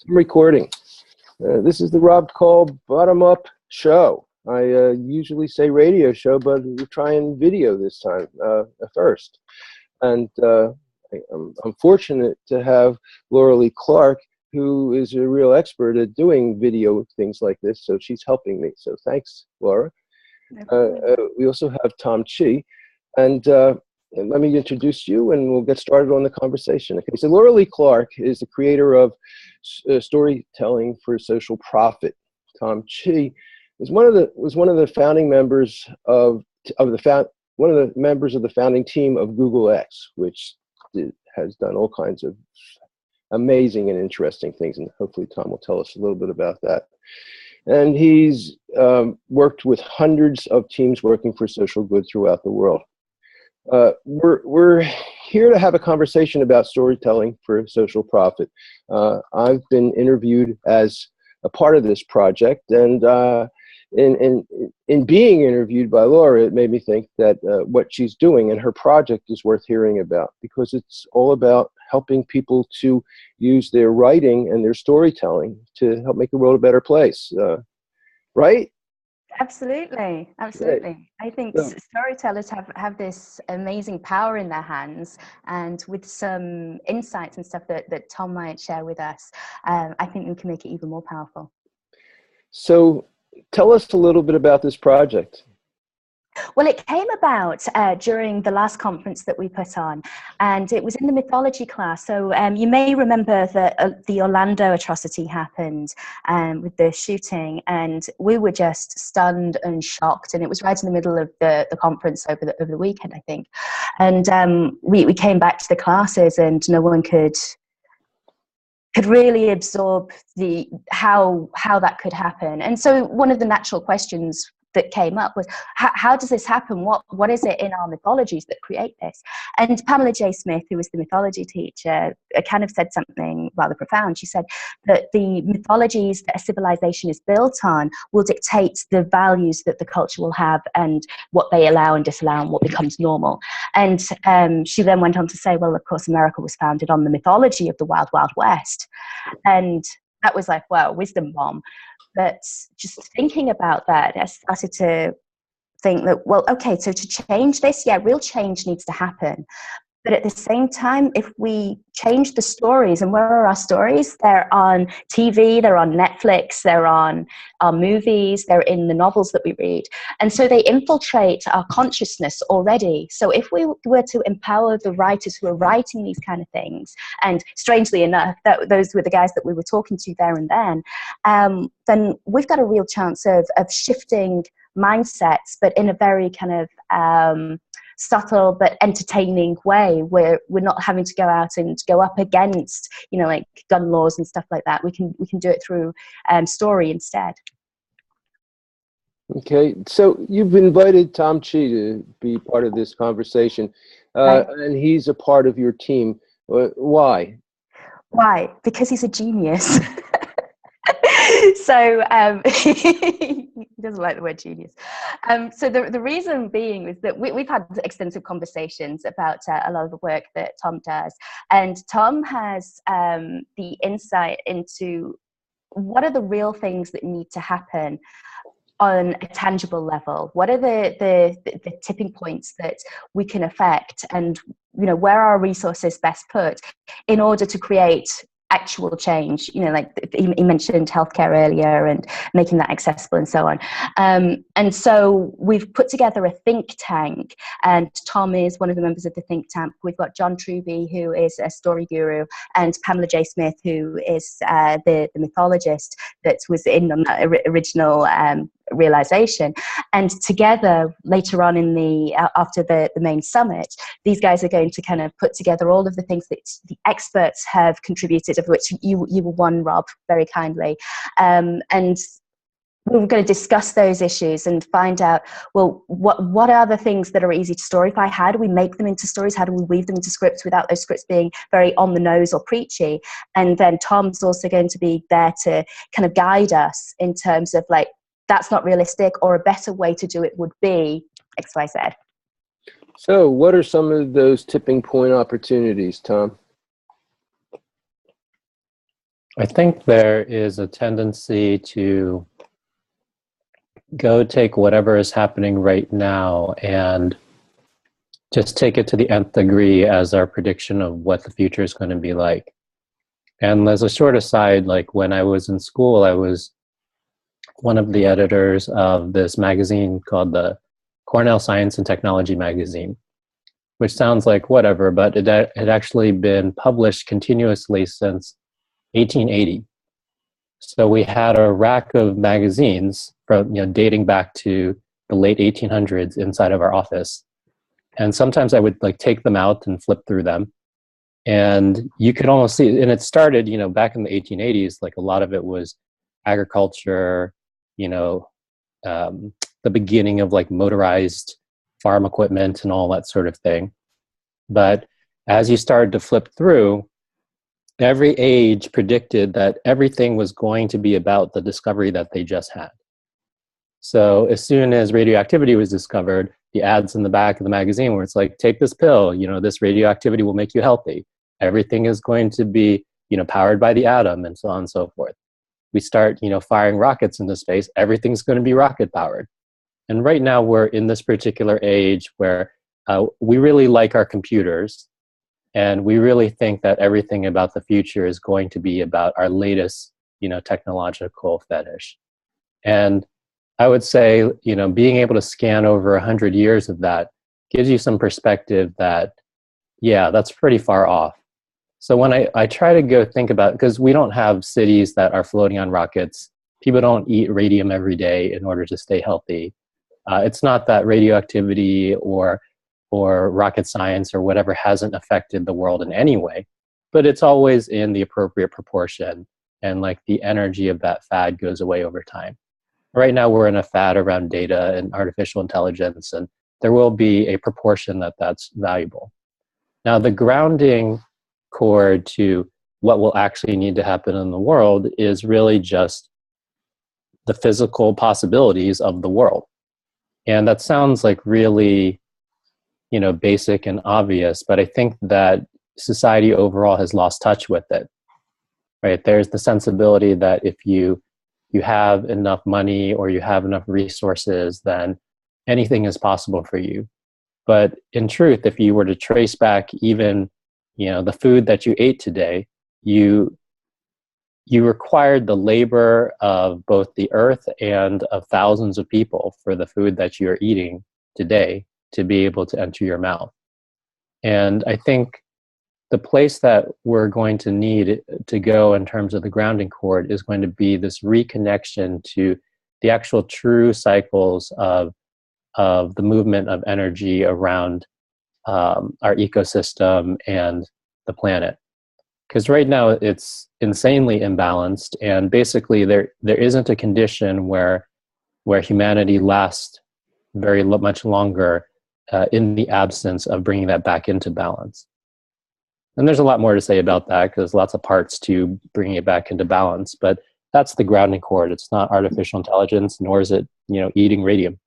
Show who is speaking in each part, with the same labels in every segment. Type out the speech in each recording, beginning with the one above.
Speaker 1: I'm recording. This is the Rob Kall bottom-up show. I usually say radio show, but we're trying video this time first. And I'm fortunate to have Leigh Clark, who is a real expert at doing video things like this, so she's helping me. So thanks, Laura. We also have Tom Chi, and let me introduce you, and we'll get started on the conversation. Okay, so Leigh Clark is the creator of Storytelling for Social Profit. Tom Chi was one of the founding members of the founding team of Google X, which has done all kinds of amazing and interesting things, and hopefully Tom will tell us a little bit about that. And he's worked with hundreds of teams working for social good throughout the world. We're here to have a conversation about storytelling for social profit. I've been interviewed as a part of this project, and in being interviewed by Laura, it made me think that what she's doing and her project is worth hearing about, because it's all about helping people to use their writing and their storytelling to help make the world a better place, right?
Speaker 2: Absolutely, absolutely. I think storytellers have this amazing power in their hands, and with some insights and stuff that Tom might share with us, I think we can make it even more powerful.
Speaker 1: So tell us a little bit about this project.
Speaker 2: Well, it came about during the last conference that we put on, and it was in the mythology class. So you may remember that the Orlando atrocity happened with the shooting, and we were just stunned and shocked. And it was right in the middle of the conference over the weekend, I think. And we came back to the classes, and no one could really absorb how that could happen. And so one of the natural questions that came up was, how does this happen? What is it in our mythologies that create this? And Pamela J. Smith, who was the mythology teacher, kind of said something rather profound. She said that the mythologies that a civilization is built on will dictate the values that the culture will have, and what they allow and disallow, and what becomes normal. And she then went on to say, well, of course, America was founded on the mythology of the Wild Wild West. And that was like, wow, wisdom bomb. But just thinking about that, I started to think that, well, okay, so to change this, yeah, real change needs to happen. But at the same time, if we change the stories, and where are our stories? They're on TV, they're on Netflix, they're on our movies, they're in the novels that we read. And so they infiltrate our consciousness already. So if we were to empower the writers who are writing these kind of things, and strangely enough, those were the guys that we were talking to there and then we've got a real chance of shifting mindsets, but in a very kind of subtle but entertaining way, where we're not having to go out and go up against, like gun laws and stuff like that. We can do it through story instead.
Speaker 1: Okay, so you've invited Tom Chi to be part of this conversation, and he's a part of your team. Why?
Speaker 2: Why? Because he's a genius. So he doesn't like the word genius. So the reason being is that we've had extensive conversations about a lot of the work that Tom does, and Tom has the insight into what are the real things that need to happen on a tangible level. What are the tipping points that we can affect, and where are our resources best put in order to create actual change? Like he mentioned healthcare earlier, and making that accessible and so on. And so we've put together a think tank, and Tom is one of the members of the think tank. We've got John Truby, who is a story guru, and Pamela J. Smith, who is the mythologist that was in the original realization. And together, later on in after the main summit, these guys are going to kind of put together all of the things that the experts have contributed, of which you were one, Rob, very kindly. And we're going to discuss those issues and find out, well, what are the things that are easy to storify? How do we make them into stories? How do we weave them into scripts without those scripts being very on the nose or preachy? And then Tom's also going to be there to kind of guide us in terms of, like, that's not realistic, or a better way to do it would be X, Y, Z.
Speaker 1: So what are some of those tipping point opportunities, Tom?
Speaker 3: I think there is a tendency to go take whatever is happening right now and just take it to the nth degree as our prediction of what the future is going to be like. And as a short aside, like when I was in school, I was one of the editors of this magazine called the Cornell Science and Technology magazine, which sounds like whatever, but it had actually been published continuously since 1880. So we had a rack of magazines from, dating back to the late 1800s inside of our office. And sometimes I would like take them out and flip through them. And you could almost see, and it started, back in the 1880s, like a lot of it was agriculture, the beginning of like motorized farm equipment and all that sort of thing. But as you started to flip through, every age predicted that everything was going to be about the discovery that they just had. So as soon as radioactivity was discovered, the ads in the back of the magazine where it's like, take this pill, this radioactivity will make you healthy. Everything is going to be, powered by the atom, and so on and so forth. We start, firing rockets into space, everything's going to be rocket powered. And right now we're in this particular age where we really like our computers, and we really think that everything about the future is going to be about our latest, technological fetish. And I would say, being able to scan over 100 years of that gives you some perspective that, yeah, that's pretty far off. So when I try to go think about, because we don't have cities that are floating on rockets, people don't eat radium every day in order to stay healthy. It's not that radioactivity or rocket science or whatever hasn't affected the world in any way, but it's always in the appropriate proportion, and like the energy of that fad goes away over time. Right now we're in a fad around data and artificial intelligence, and there will be a proportion that's valuable. Now the grounding cord to what will actually need to happen in the world is really just the physical possibilities of the world. And that sounds like really, basic and obvious, but I think that society overall has lost touch with it, right? There's the sensibility that if you have enough money or you have enough resources, then anything is possible for you. But in truth, if you were to trace back even, the food that you ate today, you required the labor of both the earth and of thousands of people for the food that you're eating today to be able to enter your mouth. And I think the place that we're going to need to go in terms of the grounding cord is going to be this reconnection to the actual true cycles of the movement of energy around our ecosystem and the planet. Because right now it's insanely imbalanced, and basically there isn't a condition where humanity lasts very much longer in the absence of bringing that back into balance. And there's a lot more to say about that, because lots of parts to bringing it back into balance. But that's the grounding cord. It's not artificial intelligence, nor is it eating radium.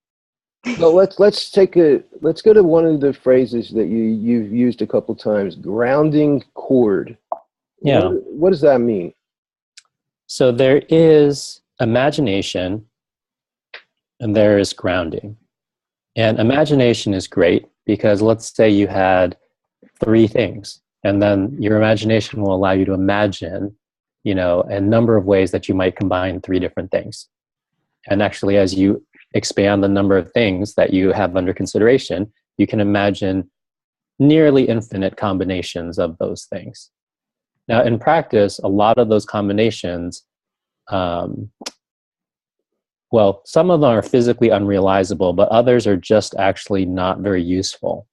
Speaker 1: Well, let's go to one of the phrases that you've used a couple times, grounding cord.
Speaker 3: Yeah.
Speaker 1: What does that mean?
Speaker 3: So there is imagination and there is grounding. And imagination is great because let's say you had 3 things, and then your imagination will allow you to imagine, a number of ways that you might combine 3 different things. And actually, as you expand the number of things that you have under consideration, you can imagine nearly infinite combinations of those things. Now, in practice, a lot of those combinations, some of them are physically unrealizable, but others are just actually not very useful.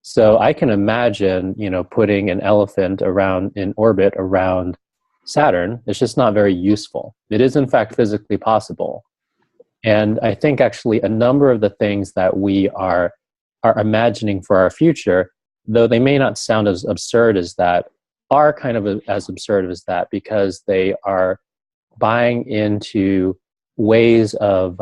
Speaker 3: So I can imagine, putting an elephant in orbit around Saturn. It's just not very useful. It is, in fact, physically possible. And I think actually a number of the things that we are imagining for our future, though they may not sound as absurd as that, are kind of as absurd as that, because they are buying into ways of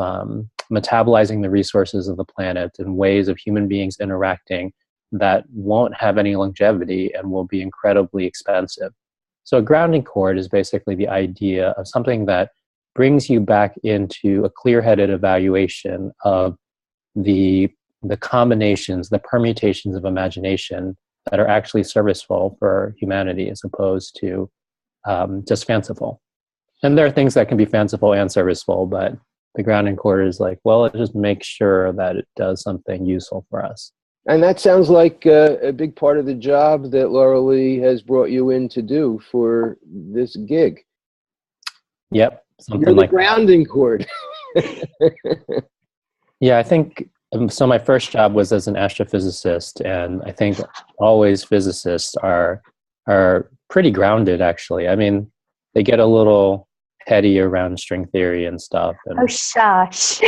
Speaker 3: metabolizing the resources of the planet and ways of human beings interacting that won't have any longevity and will be incredibly expensive. So a grounding chord is basically the idea of something that brings you back into a clear-headed evaluation of the combinations, the permutations of imagination that are actually serviceful for humanity as opposed to just fanciful. And there are things that can be fanciful and serviceful, but the grounding chord is like, well, it just makes sure that it does something useful for us.
Speaker 1: And that sounds like a big part of the job that Laura Leigh has brought you in to do for this gig.
Speaker 3: Yep. Something
Speaker 1: You're the
Speaker 3: like
Speaker 1: grounding chord.
Speaker 3: Yeah, I think so. My first job was as an astrophysicist, and I think always physicists are pretty grounded, actually. I mean, they get a little heady around string theory and stuff. And,
Speaker 2: Oh, shush.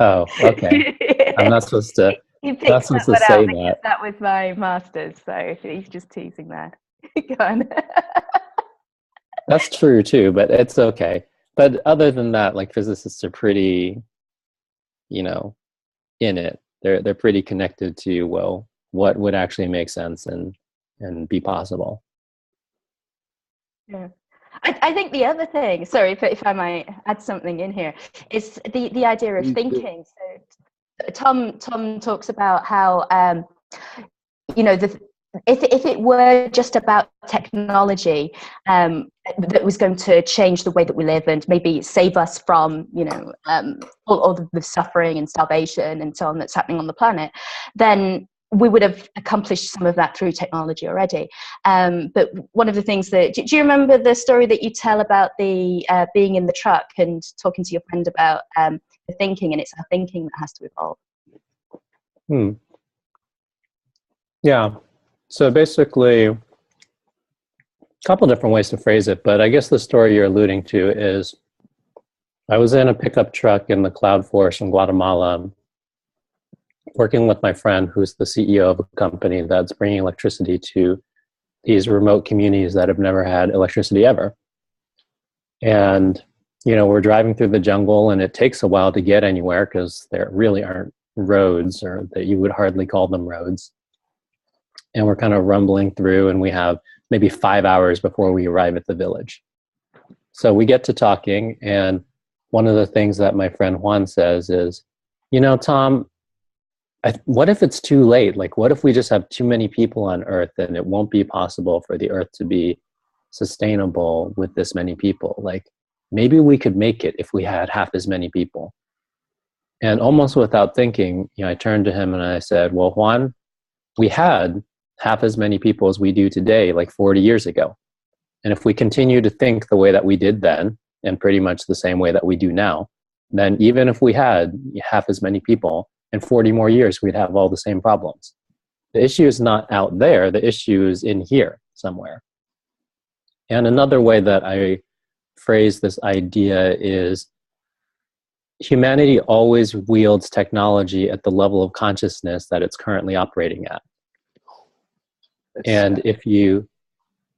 Speaker 3: oh, okay. I'm not supposed to.
Speaker 2: You picked
Speaker 3: Not supposed
Speaker 2: that
Speaker 3: to
Speaker 2: one
Speaker 3: say
Speaker 2: out because that was my master's, so he's just teasing there. Go on.
Speaker 3: That's true too, but it's okay. But other than that, like physicists are pretty, in it. They're pretty connected to, well, what would actually make sense and be possible.
Speaker 2: Yeah. I think the other thing, sorry if I might add something in here, is the idea of thinking. So Tom talks about how if it were just about technology that was going to change the way that we live and maybe save us from all the suffering and starvation and so on that's happening on the planet, then we would have accomplished some of that through technology already. But one of the things that, do you remember the story that you tell about the being in the truck and talking to your friend about the thinking, and it's our thinking that has to evolve?
Speaker 3: Yeah. So basically, a couple different ways to phrase it, but I guess the story you're alluding to is I was in a pickup truck in the cloud forest in Guatemala, working with my friend who's the CEO of a company that's bringing electricity to these remote communities that have never had electricity ever. And, we're driving through the jungle, and it takes a while to get anywhere because there really aren't roads, or that you would hardly call them roads. And we're kind of rumbling through, and we have maybe 5 hours before we arrive at the village. So we get to talking, and one of the things that my friend Juan says is, Tom, what if it's too late? Like, what if we just have too many people on Earth and it won't be possible for the Earth to be sustainable with this many people? Like, maybe we could make it if we had half as many people. And almost without thinking, I turned to him and I said, well, Juan, we had half as many people as we do today, like 40 years ago. And if we continue to think the way that we did then, and pretty much the same way that we do now, then even if we had half as many people, in 40 more years, we'd have all the same problems. The issue is not out there. The issue is in here somewhere. And another way that I phrase this idea is humanity always wields technology at the level of consciousness that it's currently operating at. And if you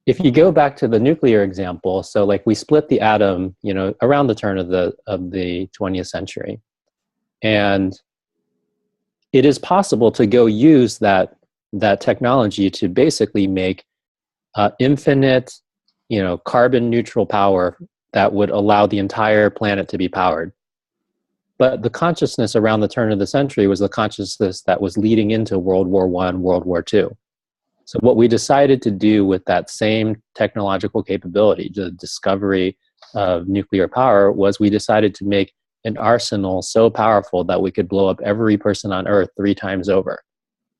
Speaker 3: go back to the nuclear example, so like we split the atom, around the turn of the 20th century, and it is possible to go use that technology to basically make infinite, carbon neutral power that would allow the entire planet to be powered. But the consciousness around the turn of the century was the consciousness that was leading into World War I, World War II. So what we decided to do with that same technological capability, the discovery of nuclear power, was we decided to make an arsenal so powerful that we could blow up every person on Earth 3 times over.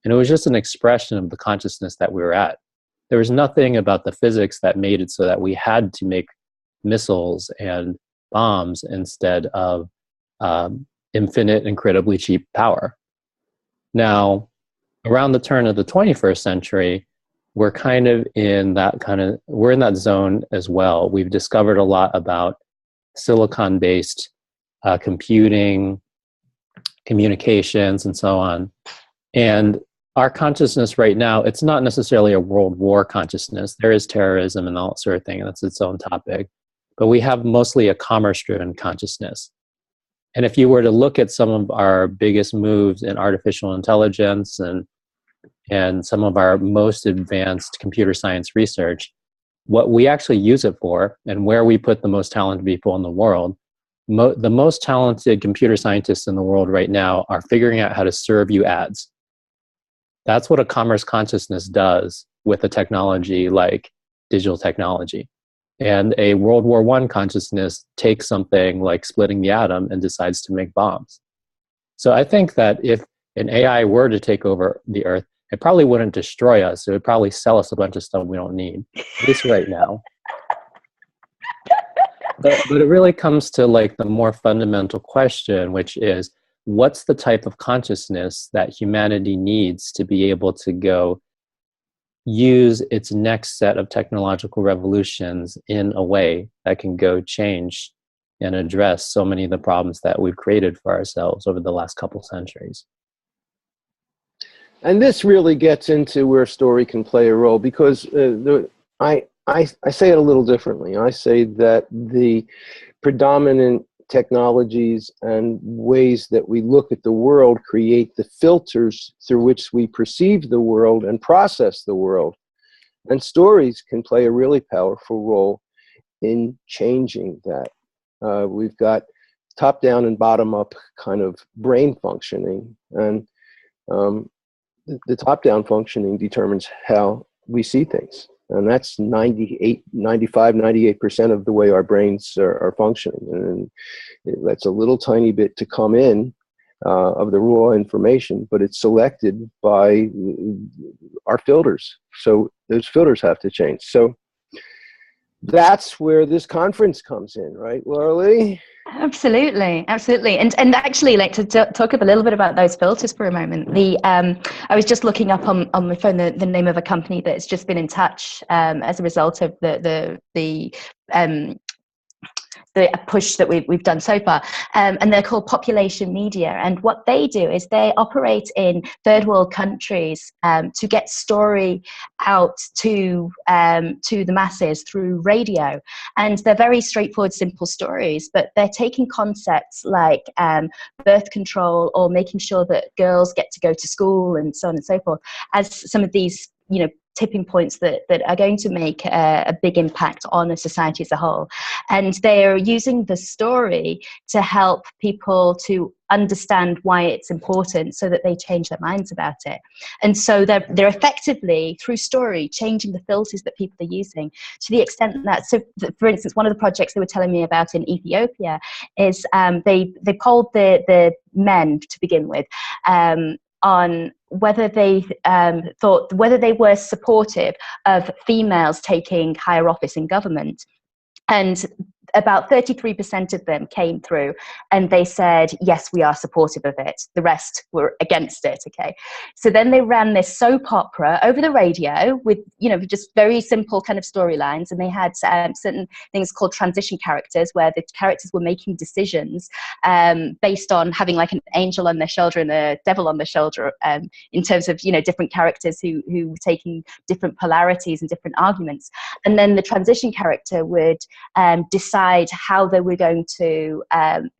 Speaker 3: And it was just an expression of the consciousness that we were at. There was nothing about the physics that made it so that we had to make missiles and bombs instead of infinite, incredibly cheap power. Now, around the turn of the 21st century, we're in that zone as well. We've discovered a lot about silicon-based computing, communications, and so on. And our consciousness right now, it's not necessarily a world war consciousness. There is terrorism and all that sort of thing, and that's its own topic. But we have mostly a commerce-driven consciousness. And if you were to look at some of our biggest moves in artificial intelligence and some of our most advanced computer science research, what we actually use it for and where we put the most talented people in the world, the most talented computer scientists in the world right now are figuring out how to serve you ads. That's what a commerce consciousness does with a technology like digital technology. And a World War I consciousness takes something like splitting the atom and decides to make bombs. So I think that if an AI were to take over the Earth, it probably wouldn't destroy us. It would probably sell us a bunch of stuff we don't need, at least right now. But it really comes to like the more fundamental question, which is, what's the type of consciousness that humanity needs to be able to go use its next set of technological revolutions in a way that can go change and address so many of the problems that we've created for ourselves over the last couple centuries.
Speaker 1: And this really gets into where story can play a role, because I say it a little differently. I say that the predominant technologies and ways that we look at the world create the filters through which we perceive the world and process the world. And stories can play a really powerful role in changing that. We've got top-down and bottom-up kind of brain functioning, and the top-down functioning determines how we see things. And that's 98% of the way our brains are functioning. And that's a little tiny bit to come in of the raw information, but it's selected by our filters. So those filters have to change. So that's where this conference comes in, right, Leigh?
Speaker 2: Absolutely, absolutely, and actually, like to talk a little bit about those filters for a moment. I was just looking up on my phone the name of a company that's just been in touch as a result of the push that we've done so far, and they're called Population Media. And what they do is they operate in third world countries to get story out to the masses through radio. And they're very straightforward, simple stories, but they're taking concepts like birth control or making sure that girls get to go to school and so on and so forth as some of these, tipping points that are going to make a big impact on a society as a whole. And they're using the story to help people to understand why it's important so that they change their minds about it. And so they're effectively, through story, changing the filters that people are using to the extent that, so for instance, one of the projects they were telling me about in Ethiopia is they polled the men to begin with, on whether they thought whether they were supportive of females taking higher office in government. And about 33% of them came through and they said, yes, we are supportive of it. The rest were against it. Okay. So then they ran this soap opera over the radio with, just very simple kind of storylines. And they had certain things called transition characters, where the characters were making decisions based on having like an angel on their shoulder and a devil on their shoulder, in terms of, different characters who were taking different polarities and different arguments. And then the transition character would decide how they were going to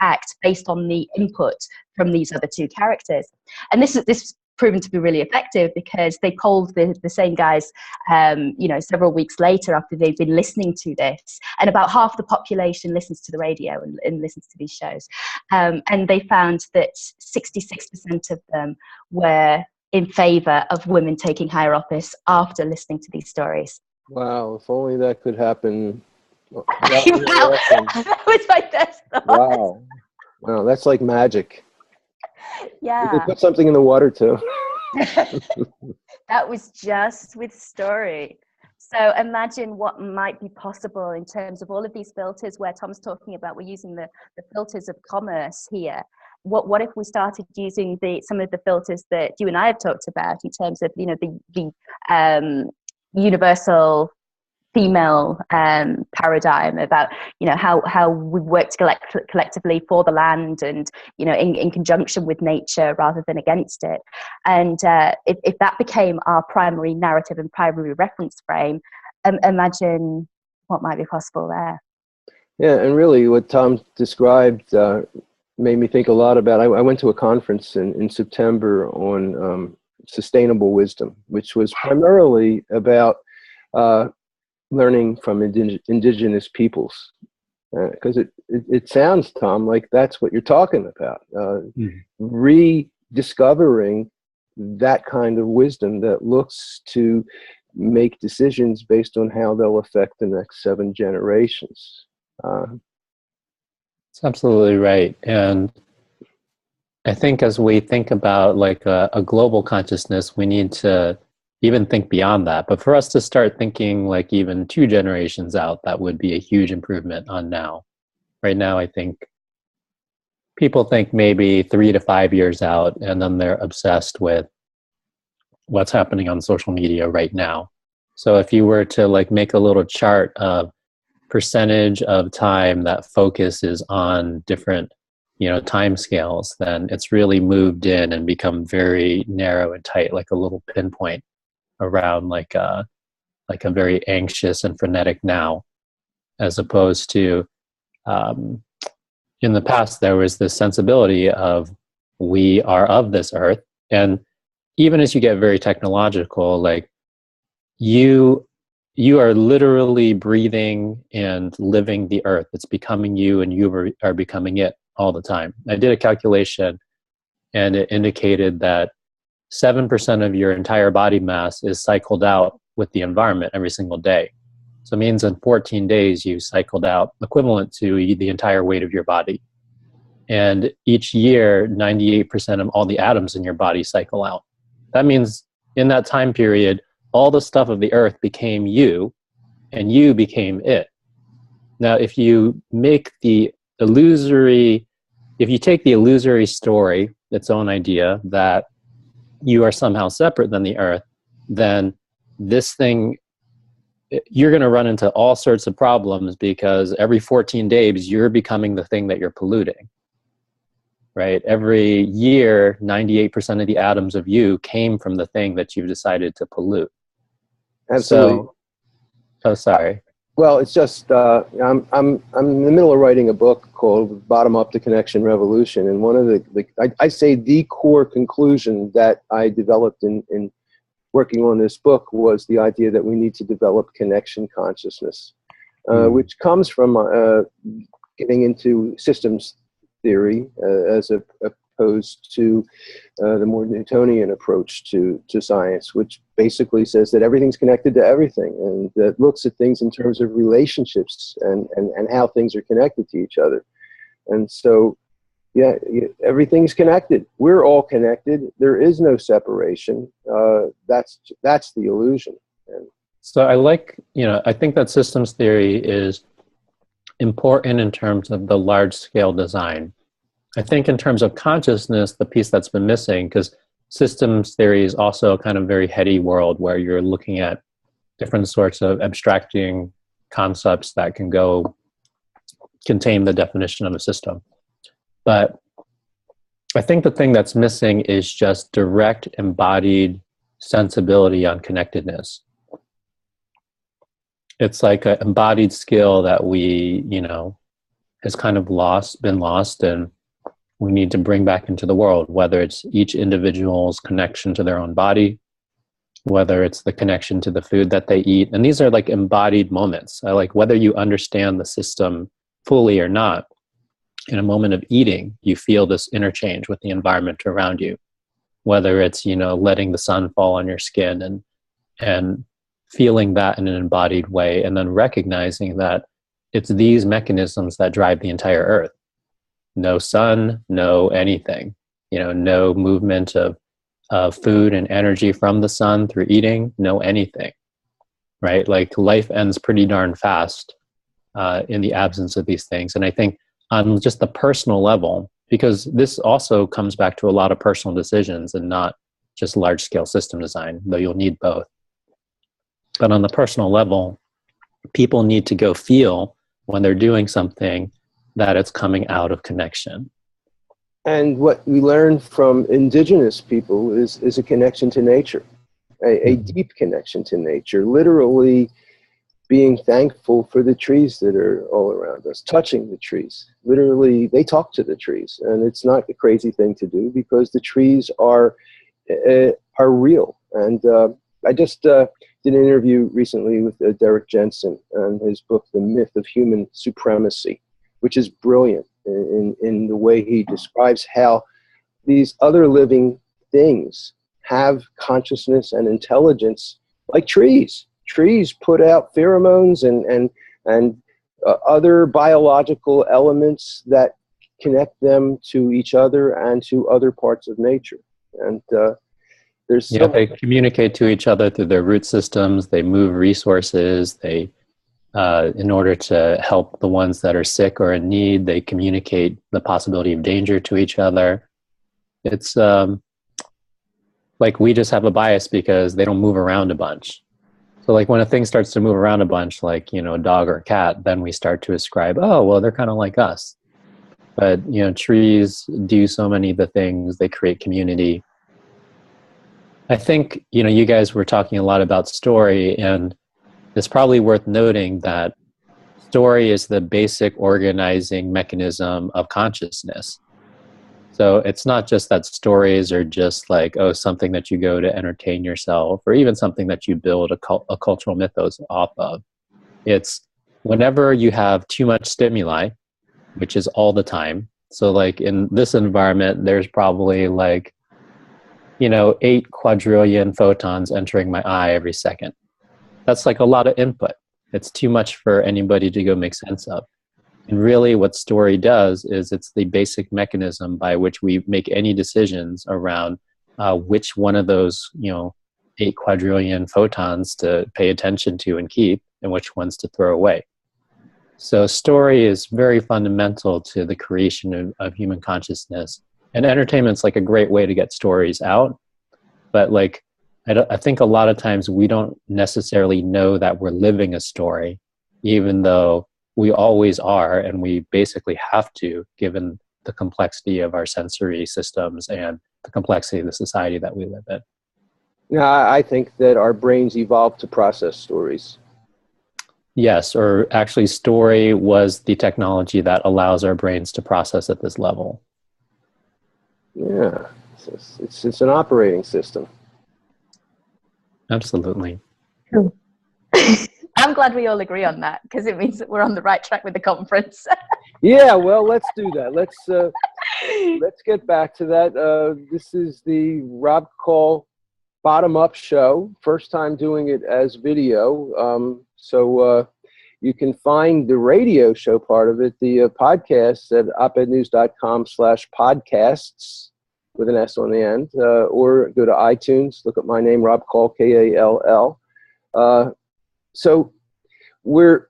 Speaker 2: act based on the input from these other two characters. And this proven to be really effective because they polled the same guys, several weeks later after they've been listening to this, and about half the population listens to the radio and listens to these shows. And they found that 66% of them were in favor of women taking higher office after listening to these stories.
Speaker 1: Wow, if only that could happen.
Speaker 2: That was my best thought.
Speaker 1: Wow, that's like magic.
Speaker 2: Yeah.
Speaker 1: You could put something in the water too.
Speaker 2: That was just with story. So imagine what might be possible in terms of all of these filters where Tom's talking about we're using the filters of commerce here. What if we started using some of the filters that you and I have talked about in terms of the universal female paradigm about how we work collectively for the land and in conjunction with nature rather than against it. And if that became our primary narrative and primary reference frame, imagine what might be possible there.
Speaker 1: Yeah, and really what Tom described made me think a lot about, I went to a conference in September on sustainable wisdom, which was primarily about learning from indigenous peoples. Because it sounds, Tom, like that's what you're talking about. Rediscovering that kind of wisdom that looks to make decisions based on how they'll affect the next 7 generations.
Speaker 3: That's absolutely right. And I think as we think about like a global consciousness, we need to even think beyond that. But for us to start thinking like even 2 generations out, that would be a huge improvement on now. Right now, I think people think maybe 3 to 5 years out, and then they're obsessed with what's happening on social media right now. So if you were to like make a little chart of percentage of time that focuses on different, time scales, then it's really moved in and become very narrow and tight, like a little pinpoint around like a very anxious and frenetic now, as opposed to in the past there was this sensibility of we are of this earth. And even as you get very technological, like you are literally breathing and living the earth. It's becoming you, and you are becoming it all the time. I did a calculation, and it indicated that 7% of your entire body mass is cycled out with the environment every single day. So it means in 14 days you cycled out equivalent to the entire weight of your body. And each year, 98% of all the atoms in your body cycle out. That means in that time period, all the stuff of the earth became you, and you became it. Now, if you take the illusory story, its own idea, that you are somehow separate than the earth, then this thing, you're going to run into all sorts of problems, because every 14 days, you're becoming the thing that you're polluting. Right? Every year, 98% of the atoms of you came from the thing that you've decided to pollute.
Speaker 1: Absolutely.
Speaker 3: Sorry.
Speaker 1: Well, it's just I'm in the middle of writing a book called Bottom Up: The Connection Revolution, and one of I say the core conclusion that I developed in working on this book was the idea that we need to develop connection consciousness, which comes from getting into systems theory as opposed to the more Newtonian approach to science, which basically says that everything's connected to everything, and that looks at things in terms of relationships and how things are connected to each other. And so, everything's connected. We're all connected. There is no separation. That's the illusion.
Speaker 3: So I think that systems theory is important in terms of the large scale design. I think in terms of consciousness, the piece that's been missing, because systems theory is also a kind of very heady world where you're looking at different sorts of abstracting concepts that can contain the definition of a system. But I think the thing that's missing is just direct embodied sensibility on connectedness. It's like an embodied skill that we, has kind of been lost, and we need to bring back into the world, whether it's each individual's connection to their own body, whether it's the connection to the food that they eat. And these are like embodied moments. Like whether you understand the system fully or not, in a moment of eating, you feel this interchange with the environment around you, whether it's, letting the sun fall on your skin and feeling that in an embodied way, and then recognizing that it's these mechanisms that drive the entire earth. No sun, no anything, no movement of food and energy from the sun through eating, no anything, right? Like life ends pretty darn fast in the absence of these things. And I think on just the personal level, because this also comes back to a lot of personal decisions and not just large scale system design, though you'll need both. But on the personal level, people need to go feel when they're doing something that it's coming out of connection.
Speaker 1: And what we learn from indigenous people is a connection to nature, a deep connection to nature, literally being thankful for the trees that are all around us, touching the trees. Literally, they talk to the trees, and it's not a crazy thing to do because the trees are real. And I just did an interview recently with Derek Jensen on his book, The Myth of Human Supremacy, which is brilliant in the way he describes how these other living things have consciousness and intelligence like trees. Trees put out pheromones and other biological elements that connect them to each other and to other parts of nature. And there's
Speaker 3: they communicate to each other through their root systems. They move resources. They, in order to help the ones that are sick or in need, they communicate the possibility of danger to each other. It's like we just have a bias because they don't move around a bunch. So like when a thing starts to move around a bunch, like, you know, a dog or a cat, then we start to ascribe, oh, well, they're kind of like us. But, you know, trees do so many of the things. They create community. I think, you know, you guys were talking a lot about story, and it's probably worth noting that story is the basic organizing mechanism of consciousness. So it's not just that stories are just like, oh, something that you go to entertain yourself, or even something that you build a cultural mythos off of. It's whenever you have too much stimuli, which is all the time. So like in this environment, there's probably like, you know, 8 quadrillion photons entering my eye every second. That's like a lot of input. It's too much for anybody to go make sense of. And really what story does is it's the basic mechanism by which we make any decisions around which one of those, you know, 8 quadrillion photons to pay attention to and keep, and which ones to throw away. So story is very fundamental to the creation of human consciousness. And entertainment's like a great way to get stories out. But like, I think a lot of times we don't necessarily know that we're living a story, even though we always are, and we basically have to, given the complexity of our sensory systems and the complexity of the society that we live in.
Speaker 1: Yeah, I think that our brains evolved to process stories.
Speaker 3: Yes, or actually story was the technology that allows our brains to process at this level.
Speaker 1: Yeah, it's an operating system.
Speaker 3: Absolutely.
Speaker 2: Cool. I'm glad we all agree on that, because it means that we're on the right track with the conference.
Speaker 1: Yeah, well, let's do that. Let's get back to that. This is the Rob Kall bottom-up show. First time doing it as video. So you can find the radio show part of it, the podcast, at opednews.com/podcasts with an S on the end, or go to iTunes, look up my name, Rob Kall, Kall. So we're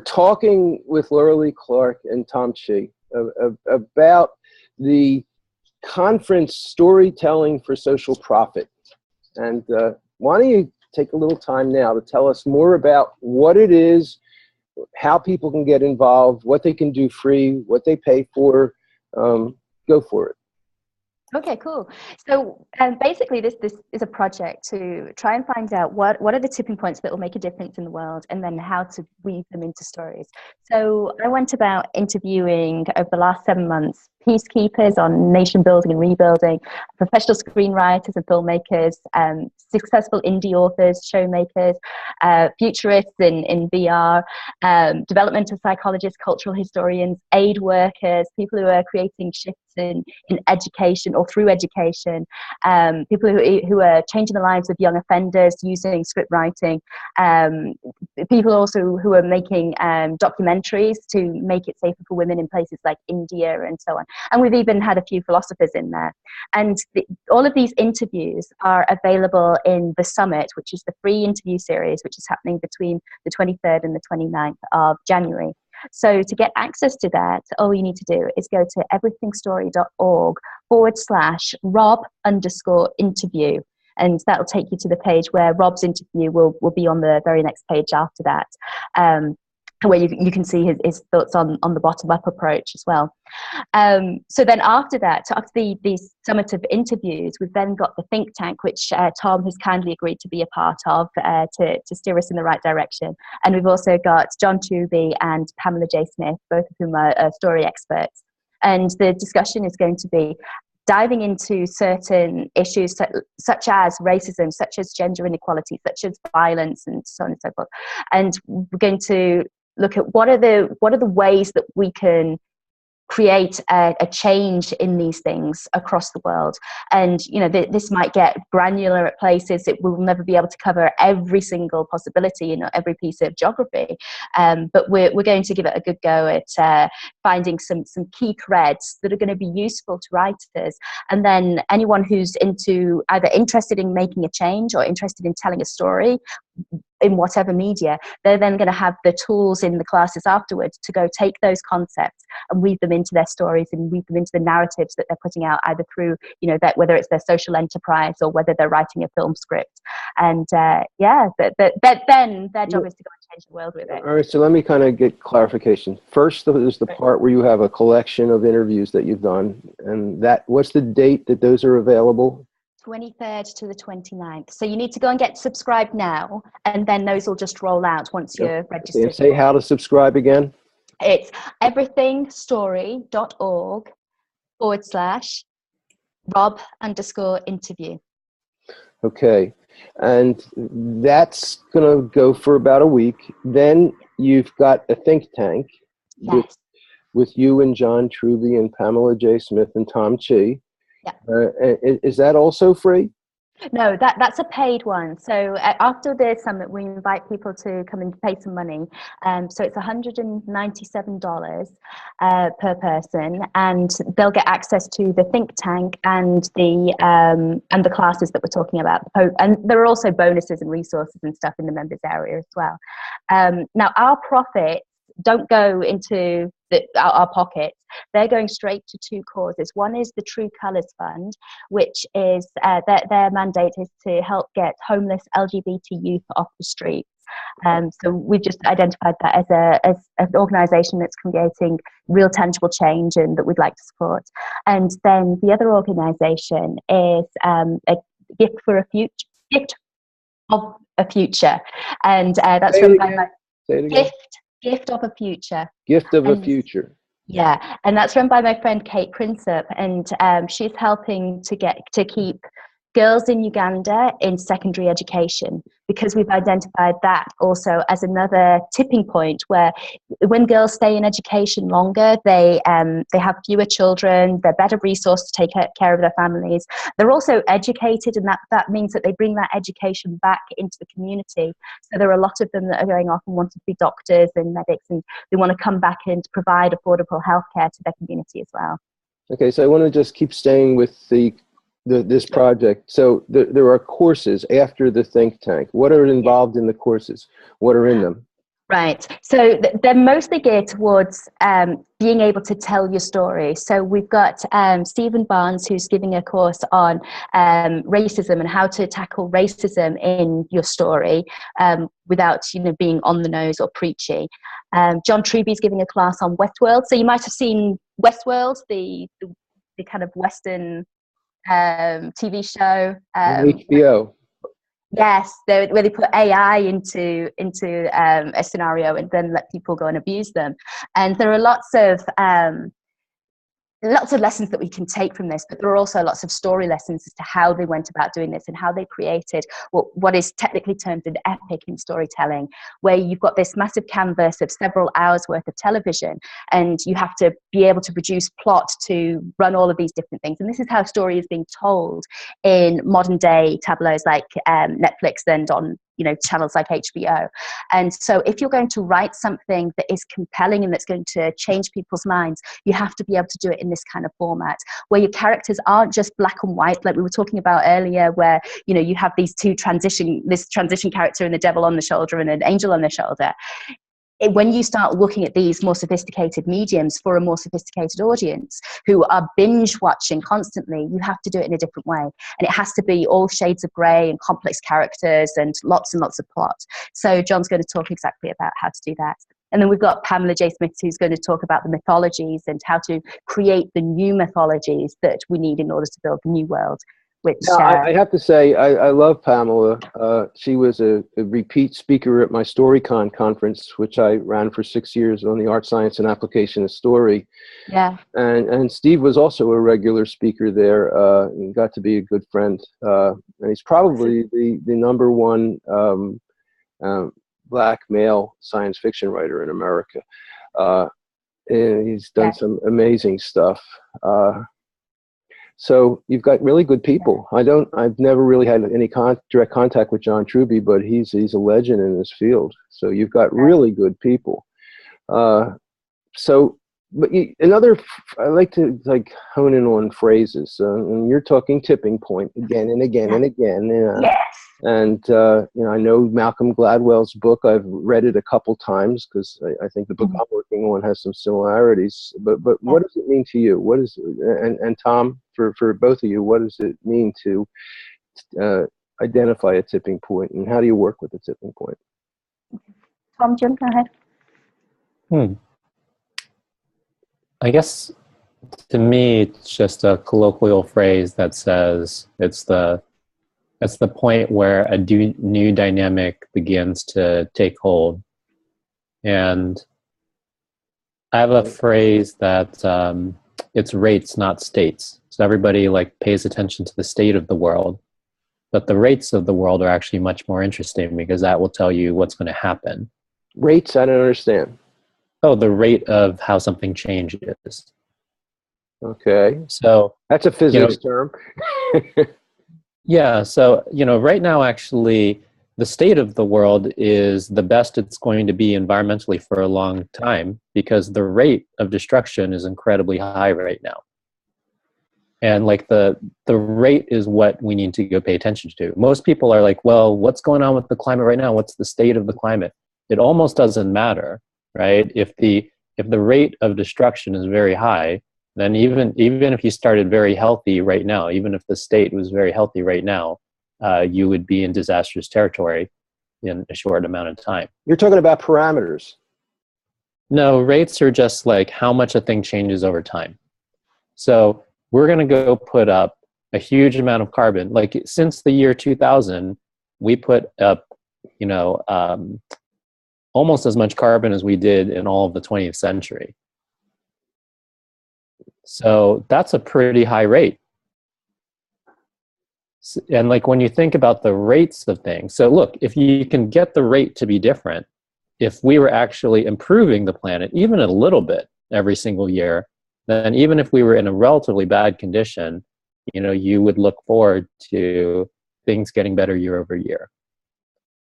Speaker 1: talking with Leigh Clark and Tom Chi about the conference Storytelling for Social Profit. And why don't you take a little time now to tell us more about what it is, how people can get involved, what they can do free, what they pay for. Go for it.
Speaker 2: Okay, cool. So basically this is a project to try and find out what are the tipping points that will make a difference in the world, and then how to weave them into stories. So I went about interviewing over the last 7 months peacekeepers on nation building and rebuilding, professional screenwriters and filmmakers, successful indie authors, showmakers, futurists in VR, developmental psychologists, cultural historians, aid workers, people who are creating shifts in education or through education, people who are changing the lives of young offenders using script writing, people also who are making documentaries to make it safer for women in places like India and so on. And we've even had a few philosophers in there. And all of these interviews are available in the Summit, which is the free interview series, which is happening between the 23rd and the 29th of January. So to get access to that, all you need to do is go to everythingstory.org/Rob_interview. And that'll take you to the page where Rob's interview will be on the very next page after that, where you can see his thoughts on the bottom-up approach as well. So then after that, after the summit of interviews, we've then got the think tank, which Tom has kindly agreed to be a part of to steer us in the right direction. And we've also got John Truby and Pamela J. Smith, both of whom are story experts. And the discussion is going to be diving into certain issues such as racism, such as gender inequality, such as violence, and so on and so forth. And we're going to look at what are the ways that we can create a change in these things across the world. And this might get granular at places. It will never be able to cover every single possibility in every piece of geography, but we're going to give it a good go at finding some key threads that are going to be useful to writers. And then anyone who's either interested in making a change or interested in telling a story in whatever media, they're then going to have the tools in the classes afterwards to go take those concepts and weave them into their stories and weave them into the narratives that they're putting out, either through, that whether it's their social enterprise or whether they're writing a film script. And then their job is to go and change the world with it.
Speaker 1: All right, so let me kind of get clarification. First, there's the part where you have a collection of interviews that you've done, and what's the date that those are available?
Speaker 2: 23rd to the 29th. So you need to go and get subscribed now, and then those will just roll out once you're registered.
Speaker 1: And say how to subscribe again.
Speaker 2: It's everythingstory.org/Rob_interview.
Speaker 1: Okay. And that's going to go for about a week. Then you've got a think tank with you and John Truby and Pamela J. Smith and Tom Chi. Yeah. Is that also free?
Speaker 2: No, that's a paid one. So after the summit, we invite people to come and pay some money. So it's $197 per person, and they'll get access to the think tank and the classes that we're talking about. And there are also bonuses and resources and stuff in the members area as well. Now, our profits don't go into our pockets. They're going straight to two causes. One is the True Colours Fund, which is their mandate is to help get homeless LGBT youth off the streets. So we've just identified that as an organisation that's creating real tangible change and that we'd like to support. And then the other organisation is a gift of a future, and that's run by my Gift of a Future.
Speaker 1: Gift of a Future.
Speaker 2: Yeah, and that's run by my friend Kate Prinsep, and she's helping to keep girls in Uganda in secondary education, because we've identified that also as another tipping point where when girls stay in education longer, they have fewer children, they're better resourced to take care of their families. They're also educated, and that means that they bring that education back into the community. So there are a lot of them that are going off and want to be doctors and medics, and they want to come back and provide affordable healthcare to their community as well.
Speaker 1: Okay, so I want to just keep staying with this project. So there are courses after the think tank. What are involved in the courses? What are in them?
Speaker 2: Right. So they're mostly geared towards being able to tell your story. So we've got Stephen Barnes, who's giving a course on racism and how to tackle racism in your story without being on the nose or preachy. John Truby's giving a class on Westworld. So you might have seen Westworld, the kind of Western TV show.
Speaker 1: HBO.
Speaker 2: Yes, where they put AI into a scenario and then let people go and abuse them. And there are lots of lessons that we can take from this, but there are also lots of story lessons as to how they went about doing this and how they created what is technically termed an epic in storytelling, where you've got this massive canvas of several hours worth of television, and you have to be able to produce plot to run all of these different things. And this is how story is being told in modern day tableaus like Netflix and on channels like HBO. And so if you're going to write something that is compelling and that's going to change people's minds, you have to be able to do it in this kind of format where your characters aren't just black and white, like we were talking about earlier, where you have this transition character and the devil on the shoulder and an angel on the shoulder. When you start looking at these more sophisticated mediums for a more sophisticated audience who are binge watching constantly, you have to do it in a different way. And it has to be all shades of grey and complex characters and lots of plot. So John's going to talk exactly about how to do that. And then we've got Pamela J. Smith, who's going to talk about the mythologies and how to create the new mythologies that we need in order to build the new world. which
Speaker 1: Now, I have to say, I love Pamela. She was a repeat speaker at my StoryCon conference, which I ran for 6 years on the art, science, and application of story.
Speaker 2: yeah,
Speaker 1: And Steve was also a regular speaker there, and got to be a good friend. And he's probably the number one black male science fiction writer in America. And he's done some amazing stuff. So you've got really good people. I've never really had any direct contact with John Truby, but he's a legend in this field. So you've got really good people. But I like to hone in on phrases. And you're talking tipping point again and again and again.
Speaker 2: yes.
Speaker 1: And I know Malcolm Gladwell's book. I've read it a couple times because I think the book I'm working on has some similarities. But what does it mean to you? What is and Tom, for both of you, what does it mean to identify a tipping point, and how do you work with a tipping point?
Speaker 2: Tom, Jim, go ahead.
Speaker 3: I guess to me, it's just a colloquial phrase that says it's the point where a new dynamic begins to take hold. And I have a phrase that it's rates, not states. So everybody pays attention to the state of the world, but the rates of the world are actually much more interesting because that will tell you what's going to happen.
Speaker 1: Rates? I don't understand.
Speaker 3: Oh, the rate of how something changes.
Speaker 1: Okay.
Speaker 3: So
Speaker 1: that's a physics term.
Speaker 3: Yeah. So, right now, actually, the state of the world is the best it's going to be environmentally for a long time because the rate of destruction is incredibly high right now. And the rate is what we need to go pay attention to. Most people are like, well, what's going on with the climate right now? What's the state of the climate? It almost doesn't matter, right? If the rate of destruction is very high, then even if you started very healthy right now, even if the state was very healthy right now, you would be in disastrous territory in a short amount of time.
Speaker 1: You're talking about parameters.
Speaker 3: No, rates are just how much a thing changes over time. So we're going to go put up a huge amount of carbon. Since the year 2000, we put up, almost as much carbon as we did in all of the 20th century. So that's a pretty high rate. And when you think about the rates of things, so look, if you can get the rate to be different, if we were actually improving the planet even a little bit every single year, then even if we were in a relatively bad condition, you would look forward to things getting better year over year.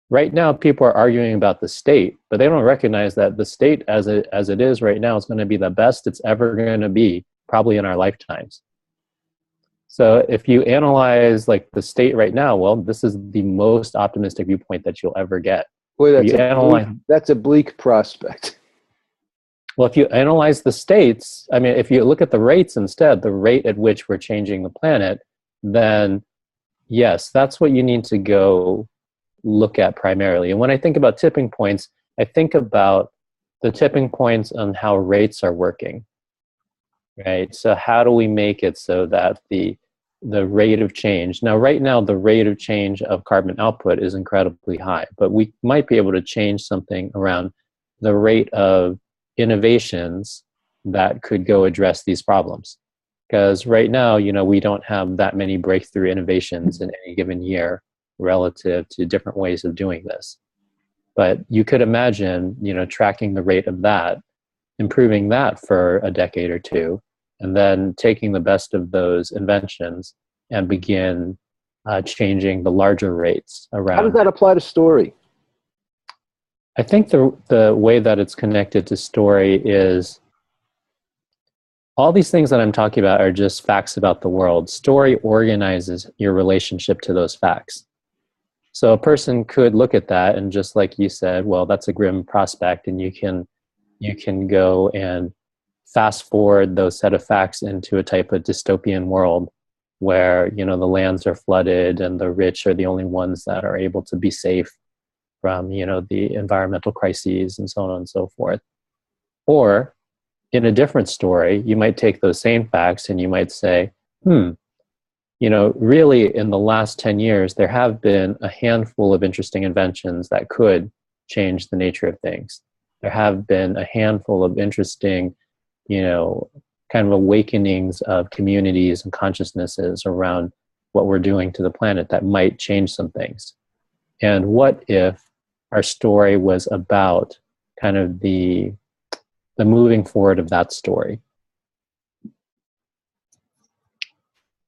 Speaker 3: Right now, people are arguing about the state, but they don't recognize that the state as it is right now is going to be the best it's ever going to be, probably in our lifetimes. So if you analyze the state right now, well, this is the most optimistic viewpoint that you'll ever get.
Speaker 1: Boy, that's a bleak prospect.
Speaker 3: Well, if you analyze the states, if you look at the rates instead, the rate at which we're changing the planet, then yes, that's what you need to go look at primarily. And when I think about tipping points, I think about the tipping points on how rates are working, right? So how do we make it so that the rate of change, now right now the rate of change of carbon output is incredibly high, but we might be able to change something around the rate of innovations that could go address these problems. Because right now, we don't have that many breakthrough innovations in any given year relative to different ways of doing this. But you could imagine, tracking the rate of that, improving that for a decade or two, and then taking the best of those inventions and begin changing the larger rates around.
Speaker 1: How does that apply to story?
Speaker 3: I think the way that it's connected to story is all these things that I'm talking about are just facts about the world. Story organizes your relationship to those facts. So a person could look at that and just like you said, well, that's a grim prospect, and you can go and fast forward those set of facts into a type of dystopian world where, the lands are flooded and the rich are the only ones that are able to be safe from, the environmental crises and so on and so forth. Or in a different story, you might take those same facts and you might say, really in the last 10 years, there have been a handful of interesting inventions that could change the nature of things. There have been a handful of interesting, kind of awakenings of communities and consciousnesses around what we're doing to the planet that might change some things. And what if our story was about kind of the moving forward of that story?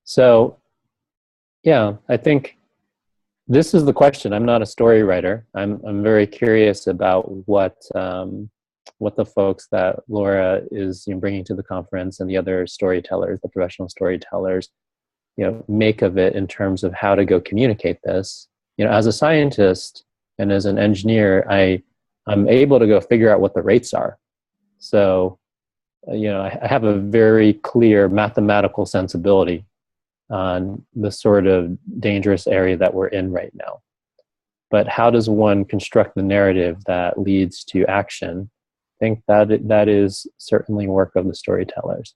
Speaker 3: So, yeah, I think this is the question. I'm not a story writer. I'm very curious about what the folks that Laura is bringing to the conference and the other storytellers, the professional storytellers, make of it in terms of how to go communicate this. As a scientist and as an engineer, I'm able to go figure out what the rates are. So, I have a very clear mathematical sensibility on the sort of dangerous area that we're in right now. But how does one construct the narrative that leads to action? I think that is certainly work of the storytellers.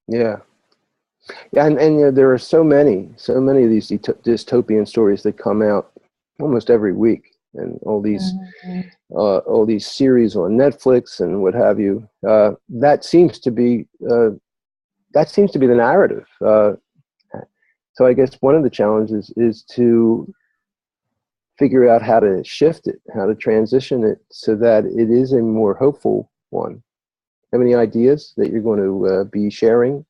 Speaker 1: Yeah. Yeah, and there are so many of these dystopian stories that come out almost every week, and all these series on Netflix and what have you. That seems to be the narrative. So I guess one of the challenges is to figure out how to shift it, how to transition it so that it is a more hopeful one. Have any ideas that you're going to be sharing?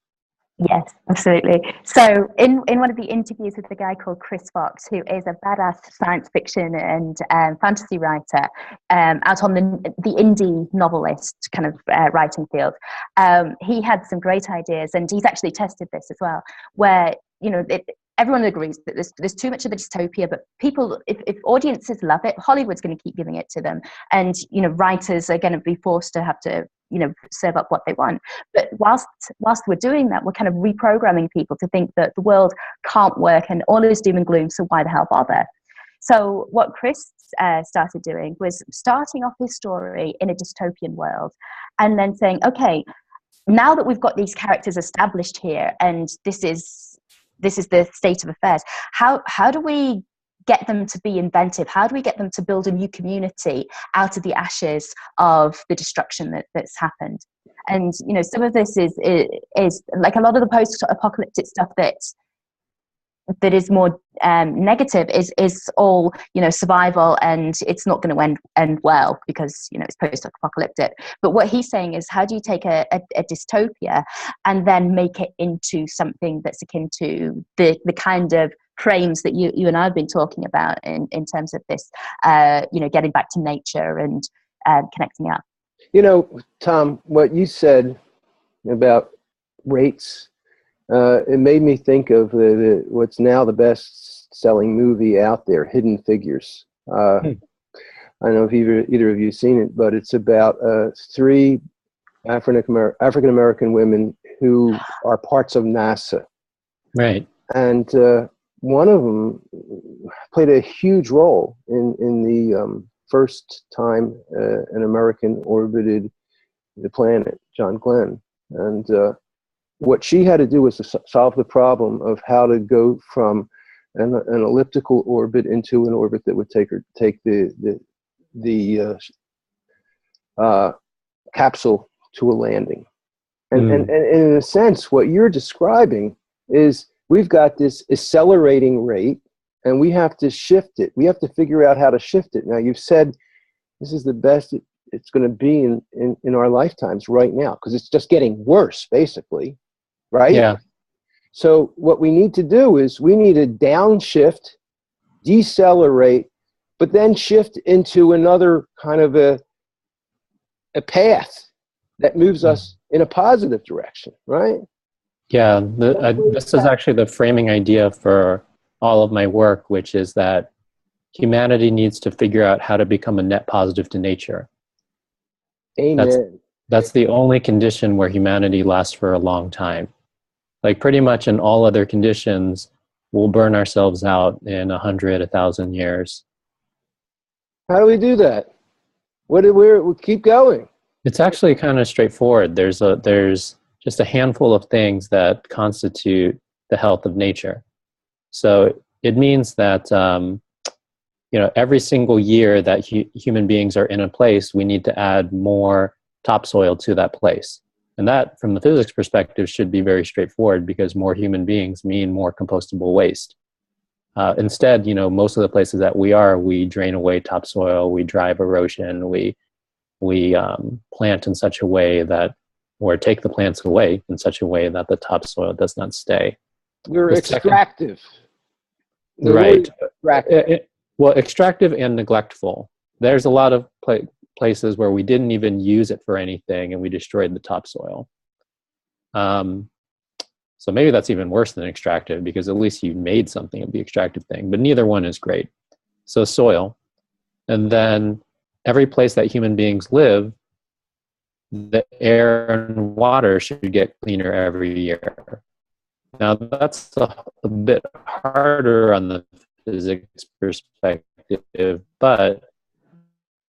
Speaker 2: Yes, absolutely. So in one of the interviews with a guy called Chris Fox, who is a badass science fiction and fantasy writer out on the indie novelist kind of writing field, he had some great ideas, and he's actually tested this as well, where everyone agrees that there's too much of the dystopia, but people, if audiences love it, Hollywood's going to keep giving it to them, and writers are going to be forced to have to serve up what they want. But whilst we're doing that, we're kind of reprogramming people to think that the world can't work and all is doom and gloom, so why the hell bother? So what Chris started doing was starting off his story in a dystopian world, and then saying, okay, now that we've got these characters established here, and this is the state of affairs, how do we get them to be inventive? How do we get them to build a new community out of the ashes of the destruction that's happened? And some of this is like a lot of the post-apocalyptic stuff that is more negative is all survival, and it's not going to end well because it's post-apocalyptic. But what he's saying is, how do you take a dystopia and then make it into something that's akin to the kind of frames that you and I have been talking about in terms of this getting back to nature and connecting up?
Speaker 1: Tom, what you said about rates, it made me think of what's now the best-selling movie out there, Hidden Figures. I don't know if either of you have seen it, but it's about 3 African-American women who are parts of NASA.
Speaker 3: Right.
Speaker 1: And one of them played a huge role in the first time an American orbited the planet, John Glenn. And what she had to do was to solve the problem of how to go from an elliptical orbit into an orbit that would take the capsule to a landing. And in a sense, what you're describing is we've got this accelerating rate, and we have to shift it. We have to figure out how to shift it. Now, you've said this is the best it's going to be in our lifetimes right now, because it's just getting worse, basically, right?
Speaker 3: Yeah.
Speaker 1: So what we need to do is we need to downshift, decelerate, but then shift into another kind of a path that moves us in a positive direction, right?
Speaker 3: Yeah, this is actually the framing idea for all of my work, which is that humanity needs to figure out how to become a net positive to nature.
Speaker 1: Amen.
Speaker 3: That's the only condition where humanity lasts for a long time. Like pretty much in all other conditions, we'll burn ourselves out in 100, 1,000 years.
Speaker 1: How do we do that? We keep going.
Speaker 3: It's actually kind of straightforward. There's just a handful of things that constitute the health of nature. So it means that every single year that human beings are in a place, we need to add more topsoil to that place. And that, from the physics perspective, should be very straightforward, because more human beings mean more compostable waste. Instead, most of the places that we drain away topsoil, we drive erosion, we plant in such a way that, or take the plants away in such a way that the topsoil does not stay.
Speaker 1: We're extractive.
Speaker 3: Right. Well, extractive and neglectful. There's a lot of places where we didn't even use it for anything and we destroyed the topsoil. So maybe that's even worse than extractive, because at least you made something of the extractive thing, but neither one is great. So soil. And then every place that human beings live, the air and water should get cleaner every year. Now that's a bit harder on the physics perspective, but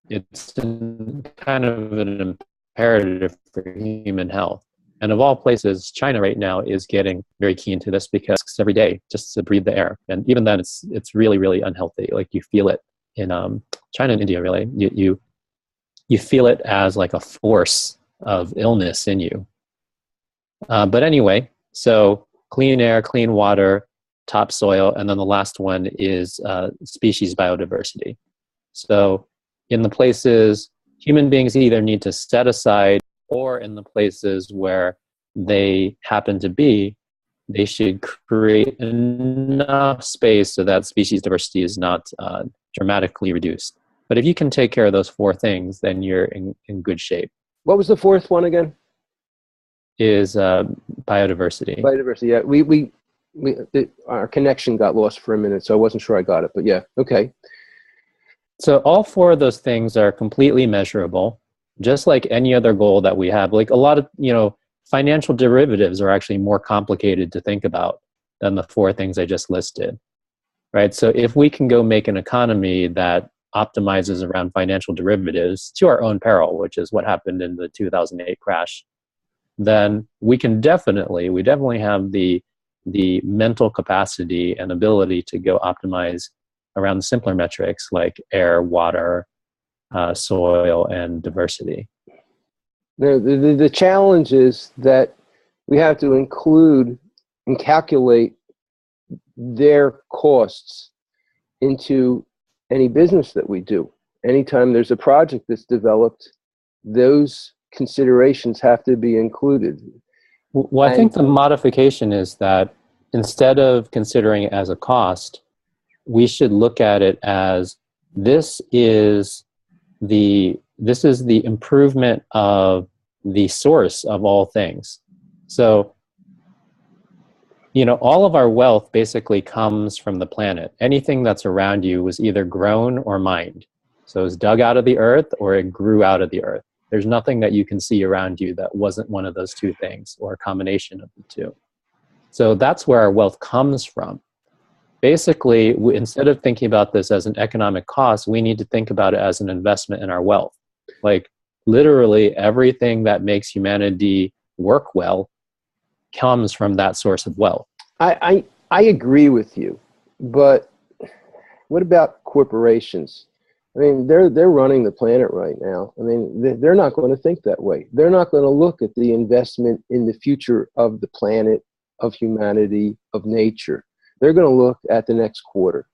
Speaker 3: it's kind of an imperative for human health. And of all places, China right now is getting very keen to this, because every day just to breathe the air. And even then, it's really, really unhealthy. Like, you feel it in China and India, really. You feel it as like a force of illness in you. But anyway, so clean air, clean water, topsoil, and then the last one is species biodiversity. So in the places human beings either need to set aside, or in the places where they happen to be, they should create enough space so that species diversity is not dramatically reduced. But if you can take care of those four things, then you're in good shape.
Speaker 1: What was the fourth one again?
Speaker 3: Is biodiversity.
Speaker 1: Biodiversity, yeah. Our connection got lost for a minute, so I wasn't sure I got it, but yeah, okay.
Speaker 3: So all four of those things are completely measurable, just like any other goal that we have. Like, a lot of, financial derivatives are actually more complicated to think about than the four things I just listed, right? So if we can go make an economy that optimizes around financial derivatives to our own peril, which is what happened in the 2008 crash, then we definitely have the mental capacity and ability to go optimize around the simpler metrics like air, water, soil, and diversity.
Speaker 1: The challenge is that we have to include and calculate their costs into any business that we do. Anytime there's a project that's developed, those considerations have to be included.
Speaker 3: Well, I think the modification is that instead of considering it as a cost, we should look at it as this is the improvement of the source of all things. So, all of our wealth basically comes from the planet. Anything that's around you was either grown or mined. So it was dug out of the earth or it grew out of the earth. There's nothing that you can see around you that wasn't one of those two things, or a combination of the two. So that's where our wealth comes from. Basically, instead of thinking about this as an economic cost, we need to think about it as an investment in our wealth. Like, literally everything that makes humanity work well comes from that source of wealth.
Speaker 1: I agree with you, but what about corporations? I mean, they're running the planet right now. I mean, they're not going to think that way. They're not going to look at the investment in the future of the planet, of humanity, of nature. They're going to look at the next quarter.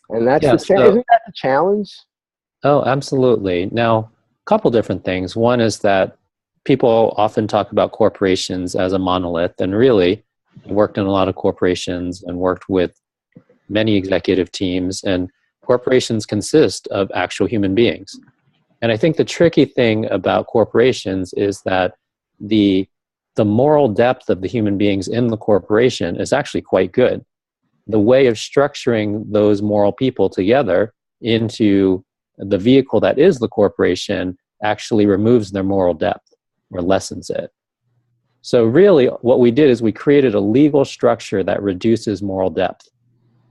Speaker 1: And that's isn't that the challenge?
Speaker 3: Oh, absolutely. Now, a couple different things. One is that people often talk about corporations as a monolith, and really, I worked in a lot of corporations and worked with many executive teams, and corporations consist of actual human beings. And I think the tricky thing about corporations is that the moral depth of the human beings in the corporation is actually quite good. The way of structuring those moral people together into the vehicle that is the corporation actually removes their moral depth or lessens it. So really what we did is we created a legal structure that reduces moral depth.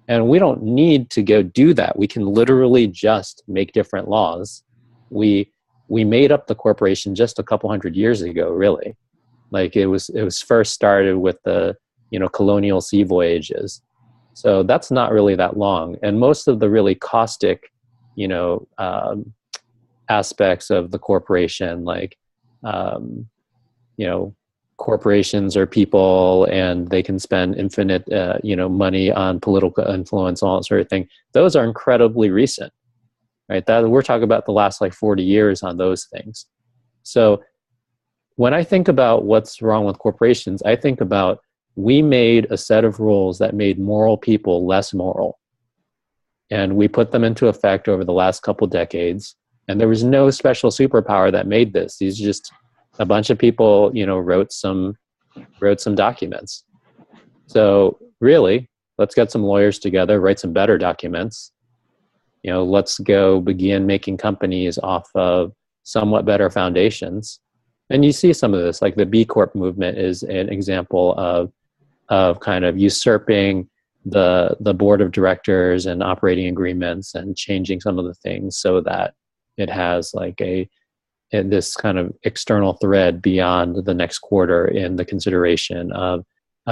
Speaker 3: And we don't need to go do that. We can literally just make different laws. We made up the corporation just a couple hundred years ago, really. Like it was first started with the, colonial sea voyages. So that's not really that long. And most of the really caustic, aspects of the corporation, like, you know, corporations are people and they can spend infinite, money on political influence, all that sort of thing. Those are incredibly recent, right? That we're talking about the last like 40 years on those things. So when I think about what's wrong with corporations, I think about we made a set of rules that made moral people less moral. And we put them into effect over the last couple decades. And there was no special superpower that made this. These just a bunch of people, wrote some documents. So really, let's get some lawyers together, write some better documents. Let's go begin making companies off of somewhat better foundations. And you see some of this, like the B Corp movement is an example of kind of usurping the board of directors and operating agreements and changing some of the things so that it has like this kind of external thread beyond the next quarter in the consideration of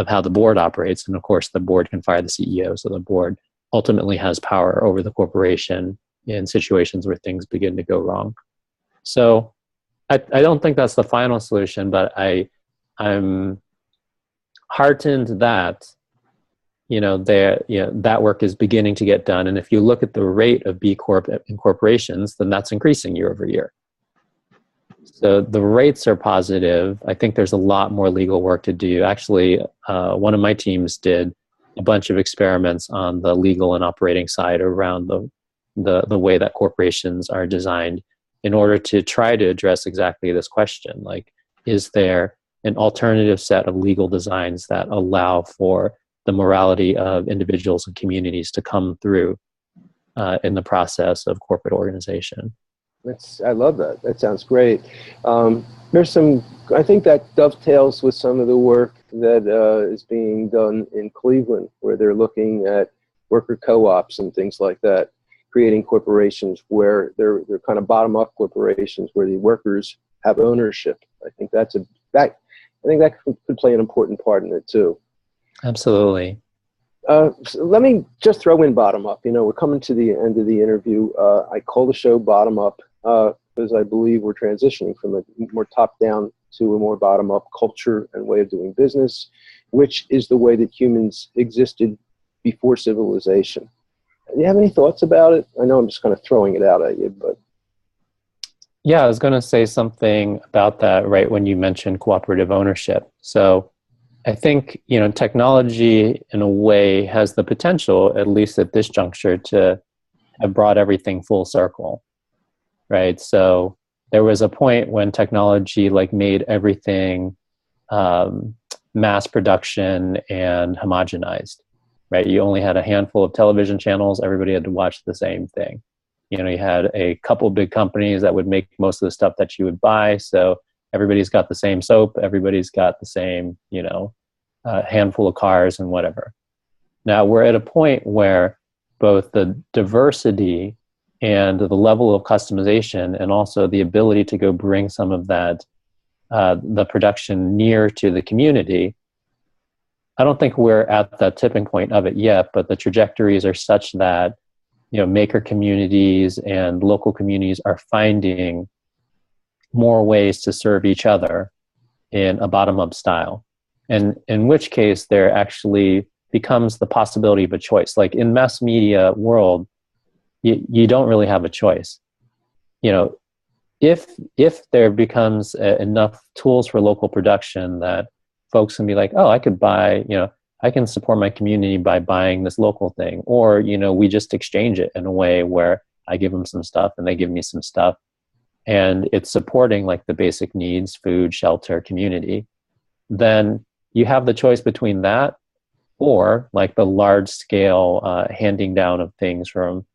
Speaker 3: how the board operates. And of course, the board can fire the CEO. So the board ultimately has power over the corporation in situations where things begin to go wrong. So I don't think that's the final solution, but I'm heartened that that work is beginning to get done. And if you look at the rate of B Corp incorporations, then that's increasing year over year. So the rates are positive. I think there's a lot more legal work to do. Actually, one of my teams did a bunch of experiments on the legal and operating side around the way that corporations are designed in order to try to address exactly this question. Like, is there an alternative set of legal designs that allow for the morality of individuals and communities to come through in the process of corporate organization?
Speaker 1: I love that. That sounds great. I think that dovetails with some of the work that is being done in Cleveland, where they're looking at worker co-ops and things like that, creating corporations where they're kind of bottom-up corporations where the workers have ownership. I think that could play an important part in it too.
Speaker 3: Absolutely.
Speaker 1: So let me just throw in bottom up. We're coming to the end of the interview. I call the show Bottom Up because I believe we're transitioning from a more top down to a more bottom up culture and way of doing business, which is the way that humans existed before civilization. Do you have any thoughts about it? I know I'm just kind of throwing it out at you, but.
Speaker 3: Yeah, I was going to say something about that right when you mentioned cooperative ownership. So I think, technology in a way has the potential, at least at this juncture, to have brought everything full circle, right? So there was a point when technology made everything mass production and homogenized, right? You only had a handful of television channels. Everybody had to watch the same thing. You had a couple big companies that would make most of the stuff that you would buy. So everybody's got the same soap. Everybody's got the same, handful of cars and whatever. Now we're at a point where both the diversity and the level of customization and also the ability to go bring some of that, the production near to the community, I don't think we're at that tipping point of it yet, but the trajectories are such that, maker communities and local communities are finding more ways to serve each other in a bottom-up style. And in which case there actually becomes the possibility of a choice. Like in mass media world, you don't really have a choice. If there becomes enough tools for local production that folks can be like, oh, I could buy, I can support my community by buying this local thing. Or, we just exchange it in a way where I give them some stuff and they give me some stuff. And it's supporting the basic needs, food, shelter, community. Then you have the choice between that or the large scale handing down of things from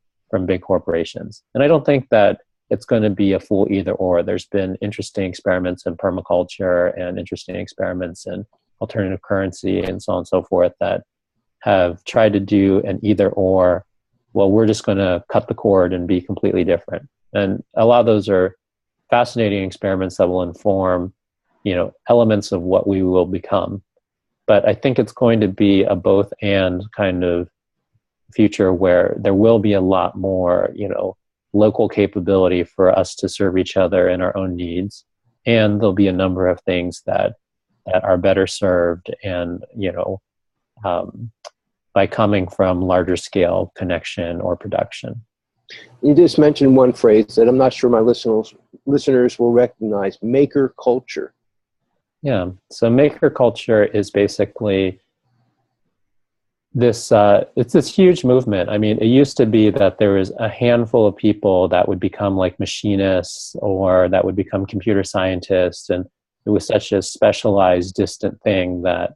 Speaker 3: big corporations. And I don't think that it's going to be a full either or. There's been interesting experiments in permaculture and interesting experiments in alternative currency and so on and so forth that have tried to do an either or. Well, we're just going to cut the cord and be completely different. And a lot of those are fascinating experiments that will inform elements of what we will become. But I think it's going to be a both and kind of future where there will be a lot more, local capability for us to serve each other and our own needs. And there'll be a number of things that are better served and, by coming from larger scale connection or production.
Speaker 1: You just mentioned one phrase that I'm not sure my listeners will recognize: maker culture.
Speaker 3: Yeah. So maker culture is basically this, it's this huge movement. I mean, it used to be that there was a handful of people that would become like machinists or that would become computer scientists. And it was such a specialized, distant thing that,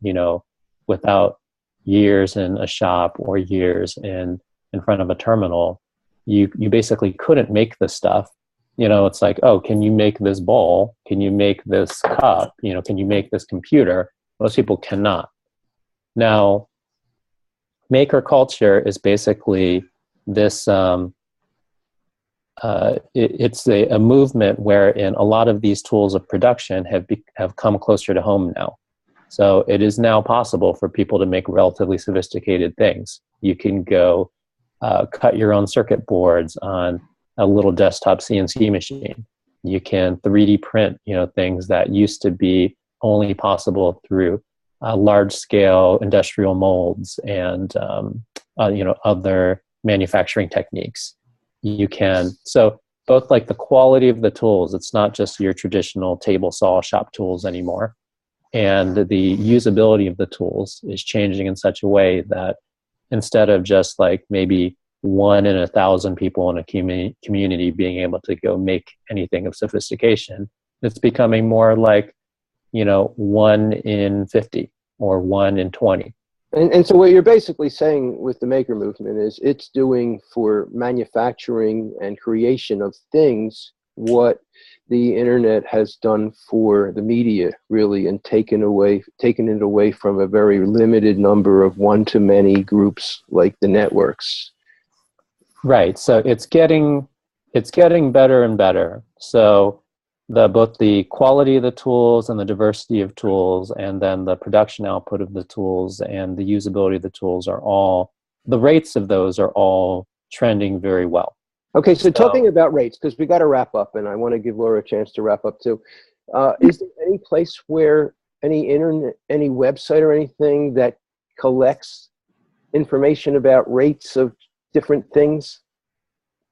Speaker 3: without years in a shop or years in front of a terminal, you basically couldn't make this stuff. It's like, oh, can you make this ball? Can you make this cup? Can you make this computer? Most people cannot. Now, maker culture is basically this, it's a movement wherein a lot of these tools of production have come closer to home now. So it is now possible for people to make relatively sophisticated things. You can go cut your own circuit boards on a little desktop CNC machine. You can 3D print, things that used to be only possible through large-scale industrial molds and other manufacturing techniques. You can, so both like the quality of the tools, it's not just your traditional table saw shop tools anymore, and the usability of the tools is changing in such a way that instead of just like maybe 1 in 1,000 people in a community being able to go make anything of sophistication, it's becoming more like 1 in 50 or 1 in 20.
Speaker 1: And so what you're basically saying with the maker movement is it's doing for manufacturing and creation of things what the internet has done for the media, really, and taken it away from a very limited number of one-to-many groups like the networks.
Speaker 3: Right. So it's getting better and better. So both the quality of the tools and the diversity of tools, and then the production output of the tools and the usability of the tools the rates of those are all trending very well.
Speaker 1: Okay, so talking about rates, because we got to wrap up, and I want to give Laura a chance to wrap up too. Is there any place where any website or anything that collects information about rates of different things?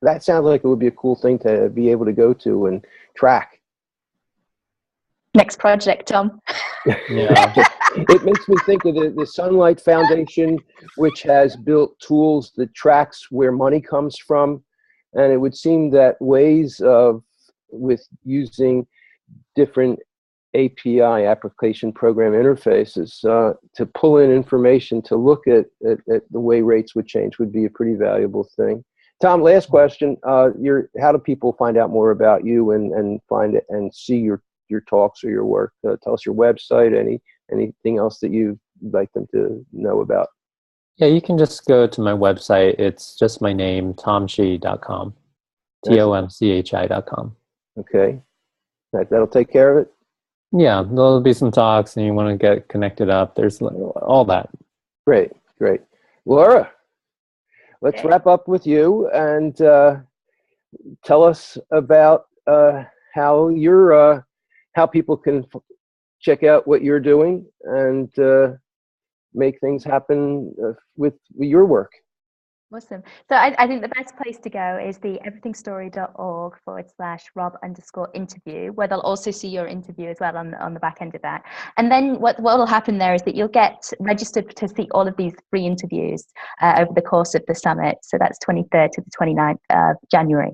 Speaker 1: That sounds like it would be a cool thing to be able to go to and track.
Speaker 2: Next project, Tom.
Speaker 3: Yeah.
Speaker 1: It makes me think of the Sunlight Foundation, which has built tools that tracks where money comes from. And it would seem that ways with using different API, application program interfaces, to pull in information to look at the way rates would change would be a pretty valuable thing. Tom, last question. How do people find out more about you and find it and see your talks or your work? Tell us your website, anything else that you'd like them to know about.
Speaker 3: Yeah, you can just go to my website. It's just my name, tomchi.com. TOMCHI.com.
Speaker 1: Okay. That'll take care of it?
Speaker 3: Yeah, there'll be some talks and you want to get connected up. There's all that.
Speaker 1: Great. Laura, let's wrap up with you and tell us about how people can check out what you're doing and make things happen with your work.
Speaker 2: Awesome. So I think the best place to go is the everythingstory.org/Rob_interview, where they'll also see your interview as well on the back end of that. And then what will happen there is that you'll get registered to see all of these free interviews over the course of the summit. So that's 23rd to the 29th of January.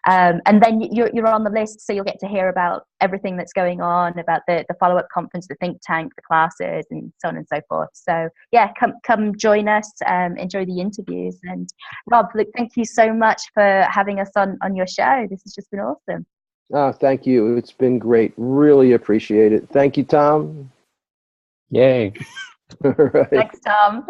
Speaker 2: And then you're on the list, so you'll get to hear about everything that's going on, about the follow-up conference, the think tank, the classes, and so on and so forth. So yeah, come join us, enjoy the interviews. And Rob, look, thank you so much for having us on your show. This has just been awesome.
Speaker 1: Oh, thank you. It's been great. Really appreciate it. Thank you, Tom.
Speaker 3: Yay.
Speaker 1: All right.
Speaker 2: Thanks, Tom.